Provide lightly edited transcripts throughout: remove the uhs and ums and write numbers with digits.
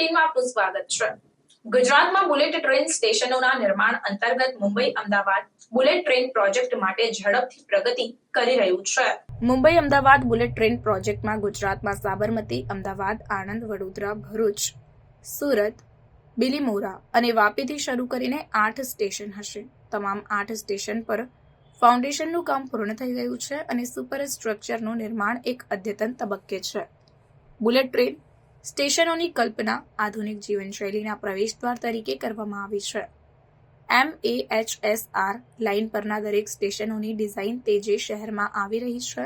બુલેટિનમાં આપનું સ્વાગત છે। ગુજરાતમાં બુલેટ ટ્રેન સ્ટેશનોના નિર્માણ અંતર્ગત Mumbai Ahmedabad bullet train project માટે ઝડપથી પ્રગતિ કરી રહ્યું છે। મુંબઈ અમદાવાદ બુલેટ ટ્રેન પ્રોજેક્ટમાં ગુજરાતમાં સાબરમતી, અમદાવાદ, આણંદ, વડોદરા, ભરૂચ, સુરત, બિલીમોરા અને વાપીથી શરૂ કરીને 8 સ્ટેશન હશે। તમામ 8 સ્ટેશન પર ફાઉન્ડેશનનું કામ પૂર્ણ થઈ ગયું છે અને સુપર સ્ટ્રક્ચરનું નિર્માણ એક અદ્યતન તબક્કે છે। બુલેટ ટ્રેન સ્ટેશનોની કલ્પના આધુનિક જીવનશૈલીના પ્રવેશદ્વાર તરીકે કરવામાં આવી છે। MAHSR લાઇન પરના દરેક સ્ટેશનોની ડિઝાઇન તે જે શહેરમાં આવી રહી છે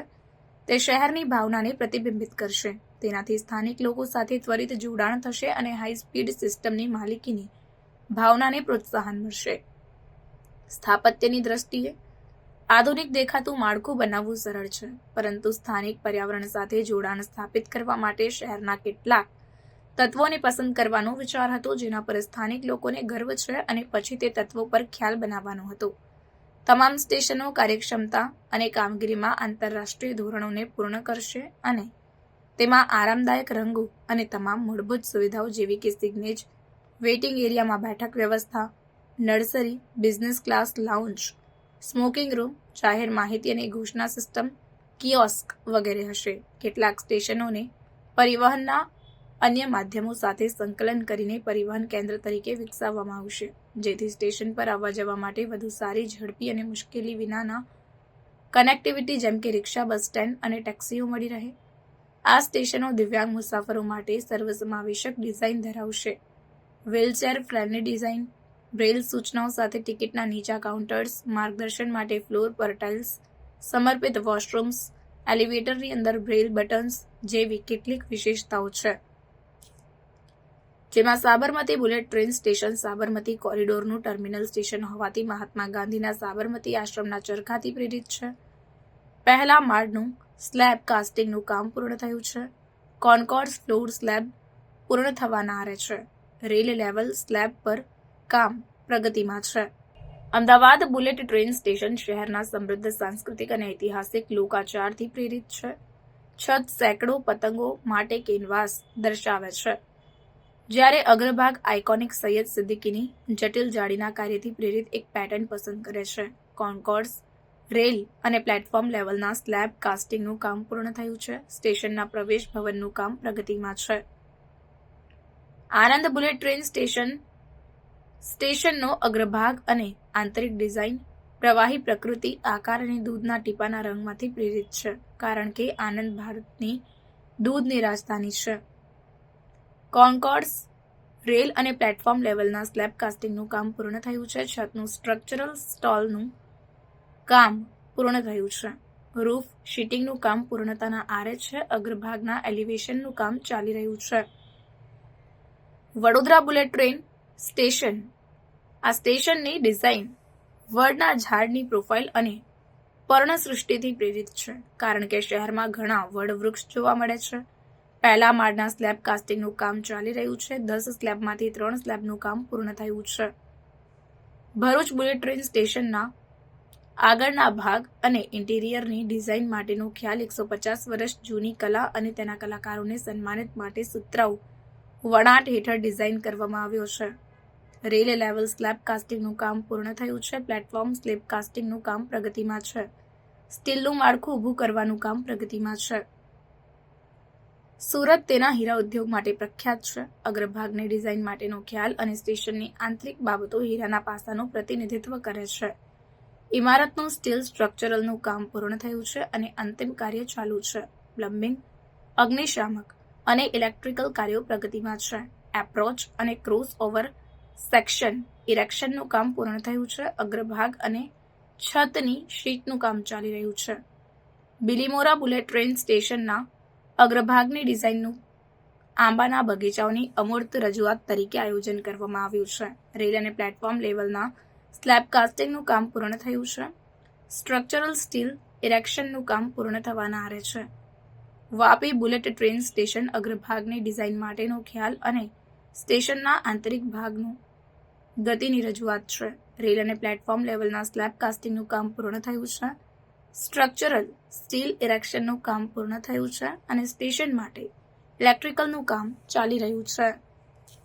તે શહેરની ભાવનાને પ્રતિબિંબિત કરશે। તેનાથી સ્થાનિક લોકો સાથે ત્વરિત જોડાણ થશે અને હાઈ સ્પીડ સિસ્ટમની માલિકીની ભાવનાને પ્રોત્સાહન મળશે। સ્થાપત્યની દ્રષ્ટિએ આધુનિક દેખાતું માળખું બનાવવું સરળ છે, પરંતુ સ્થાનિક પર્યાવરણ સાથે જોડાણ સ્થાપિત કરવા માટે શહેરના કેટલાક તત્વોને પસંદ કરવાનો વિચાર હતો જેના પર સ્થાનિક લોકોને ગર્વ છે અને પછી તે તત્વો પર ખ્યાલ બનાવવાનો હતો। તમામ સ્ટેશનો કાર્યક્ષમતા અને કામગીરીમાં આંતરરાષ્ટ્રીય ધોરણોને પૂર્ણ કરશે અને તેમાં આરામદાયક રંગો અને તમામ મૂળભૂત સુવિધાઓ જેવી કે સિગ્નેજ, વેઇટિંગ એરિયામાં બેઠક વ્યવસ્થા, nursery, business class lounge, smoking room, જાહેર માહિતી અને ઘોષણા સિસ્ટમ, કિયોસ્ક વગેરે હશે। કેટલાક સ્ટેશનોને પરિવહનના અન્ય માધ્યમો સાથે સંકલન કરીને પરિવહન કેન્દ્ર તરીકે વિકસાવવામાં આવશે, જેથી સ્ટેશન પર આવવા જવા માટે વધુ સારી, ઝડપી અને મુશ્કેલી વિનાના કનેક્ટિવિટી જેમ કે રિક્ષા, બસ સ્ટેન્ડ અને ટેક્સીઓ મળી રહે। આ સ્ટેશનો દિવ્યાંગ મુસાફરો માટે સર્વસમાવેશક ડિઝાઇન ધરાવશે। વ્હીલચેર ફ્રેન્ડલી ડિઝાઇન, બ્રેઇલ સૂચનાઓ સાથે ટિકિટના નીચા કાઉન્ટર્સ, માર્ગદર્શન માટે ફ્લોર પર ટાઇલ્સ, સમર્પિત વોશરૂમ્સ, એલિવેટરની અંદર બ્રેઇલ બટન્સ જેવી કેટલીક વિશેષતાઓ છે, જેમાં Sabarmati bullet train station Sabarmati કોરિડોરનું ટર્મિનલ સ્ટેશન હોવાથી મહાત્મા ગાંધીના સાબરમતી આશ્રમના ચરખાથી પ્રેરિત છે। પહેલા માળનું સ્લેબ કાસ્ટિંગનું કામ પૂર્ણ થયું છે। કોન્કોર્સ ફ્લોર સ્લેબ પૂર્ણ થવાના આરે છે। રેલ લેવલ સ્લેબ પર કામ પ્રગતિમાં છે। અમદાવાદ બુલેટ ટ્રેન સ્ટેશન શહેરના સમૃદ્ધ સાંસ્કૃતિક અને ઐતિહાસિક લોકાચારથી પ્રેરિત છે। છત સેંકડો પતંગો માટે કેનવાસ દર્શાવે છે, જ્યારે અગ્રભાગ આઇકોનિક સૈયદ સિદ્દીકીની જટિલ જાળીના કાર્યથી પ્રેરિત એક પેટર્ન પસંદ કરે છે। કોન્કોર્સ રેલ અને પ્લેટફોર્મ લેવલના સ્લેબ કાસ્ટિંગનું કામ પૂર્ણ થયું છે। સ્ટેશનના પ્રવેશ ભવનનું કામ પ્રગતિમાં છે। આનંદ બુલેટ ટ્રેન સ્ટેશનનો અગ્રભાગ અને આંતરિક ડિઝાઇન પ્રવાહી પ્રકૃતિ, આકાર અને દૂધના ટીપાના રંગમાંથી પ્રેરિત છે, કારણ કે આનંદ ભારતની દૂધની રાજધાની છે। કોન્કોર્સ રેલ અને પ્લેટફોર્મ લેવલના સ્લેબ કાસ્ટિંગનું કામ પૂર્ણ થયું છે। છતનું સ્ટ્રક્ચરલ સ્ટોલનું કામ પૂર્ણ થયું છે। રૂફ શીટિંગનું કામ પૂર્ણતાના આરે છે। અગ્રભાગના એલિવેશનનું કામ ચાલી રહ્યું છે। વડોદરા બુલેટ ટ્રેન સ્ટેશન આ સ્ટેશનની ડિઝાઇન વડના ઝાડની પ્રોફાઇલ અને પર્ણસૃષ્ટિથી પ્રેરિત છે, કારણ કે શહેરમાં ઘણા વડ વૃક્ષ જોવા મળે છે। પહેલા માળના સ્લેબ કાસ્ટિંગનું કામ ચાલી રહ્યું છે। 10 સ્લેબમાંથી 3 સ્લેબનું કામ પૂર્ણ થયું છે। ભરૂચ બુલેટ ટ્રેન સ્ટેશનના આગળના ભાગ અને ઇન્ટિરિયરની ડિઝાઇન માટેનો ખ્યાલ 150 વર્ષ જૂની કલા અને તેના કલાકારોને સન્માનિત માટે સુતરાઉ વણાટ હેઠળ ડિઝાઇન કરવામાં આવ્યો છે। રેલ લેવલ સ્લેબ કાસ્ટિંગનું કામ પૂર્ણ થયું છે। પ્લેટફોર્મ સ્લેબ કાસ્ટિંગનું કામ પ્રગતિમાં છે। સ્ટીલનું માળખું ઊભું કરવાનું કામ પ્રગતિમાં છે। સુરત તેના હીરા ઉદ્યોગ માટે પ્રખ્યાત છે। અગ્રભાગની ડિઝાઇન માટેનો ખ્યાલ અને સ્ટેશનની આંતરિક બાબતો હીરાના પાસાનું પ્રતિનિધિત્વ કરે છે। ઇમારતનું સ્ટીલ સ્ટ્રક્ચરલનું કામ પૂર્ણ થયું છે અને અંતિમ કાર્ય ચાલુ છે। પ્લમ્બિંગ, અગ્નિશામક અને ઇલેક્ટ્રિકલ કાર્યો પ્રગતિમાં છે। એપ્રોચ અને ક્રોસ ઓવર સેક્શન ઇરેક્શનનું કામ પૂર્ણ થયું છે। અગ્રભાગ અને છતની શીટનું કામ ચાલી રહ્યું છે। બિલીમોરા બુલેટ ટ્રેન સ્ટેશનના અગ્રભાગની ડિઝાઇનનું આંબાના બગીચાઓની અમૂર્ત રજૂઆત તરીકે આયોજન કરવામાં આવ્યું છે। રેલ અને પ્લેટફોર્મ લેવલના સ્લેબ કાસ્ટિંગનું કામ પૂર્ણ થયું છે। સ્ટ્રક્ચરલ સ્ટીલ ઇરેક્શનનું કામ પૂર્ણ થવાના આરે છે। વાપી બુલેટ ટ્રેન સ્ટેશન અગ્રભાગની ડિઝાઇન માટેનો ખ્યાલ અને સ્ટેશનના આંતરિક ભાગનું ગતિની રજૂઆત છે। રેલ અને પ્લેટફોર્મ લેવલના સ્લેબ કાસ્ટિંગનું કામ પૂર્ણ થયું છે। સ્ટ્રક્ચરલ સ્ટીલ ઇરેક્શનનું કામ પૂર્ણ થયું છે અને સ્ટેશન માટે ઇલેક્ટ્રિકલનું કામ ચાલી રહ્યું છે।